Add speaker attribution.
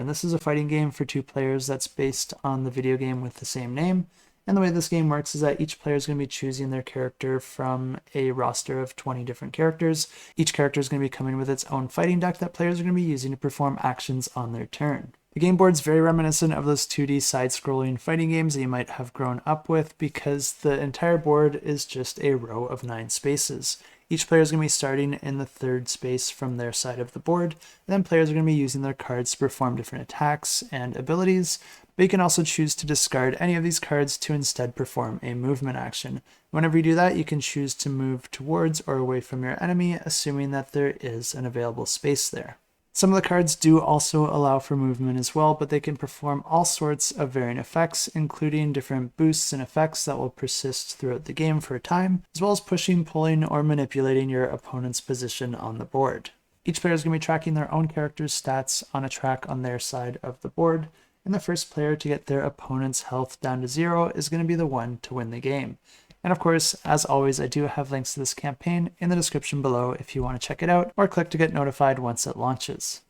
Speaker 1: and this is a fighting game for 2 players that's based on the video game with the same name. And the way this game works is that each player is going to be choosing their character from a roster of 20 different characters. Each character is going to be coming with its own fighting deck that players are going to be using to perform actions on their turn. The game board's very reminiscent of those 2D side-scrolling fighting games that you might have grown up with because the entire board is just a row of 9 spaces. Each player is going to be starting in the 3rd space from their side of the board, and then players are going to be using their cards to perform different attacks and abilities, but you can also choose to discard any of these cards to instead perform a movement action. Whenever you do that, you can choose to move towards or away from your enemy, assuming that there is an available space there. Some of the cards do also allow for movement as well, but they can perform all sorts of varying effects, including different boosts and effects that will persist throughout the game for a time, as well as pushing, pulling, or manipulating your opponent's position on the board. Each player is going to be tracking their own character's stats on a track on their side of the board, and the first player to get their opponent's health down to 0 is going to be the one to win the game. And of course, as always, I do have links to this campaign in the description below if you want to check it out, or click to get notified once it launches.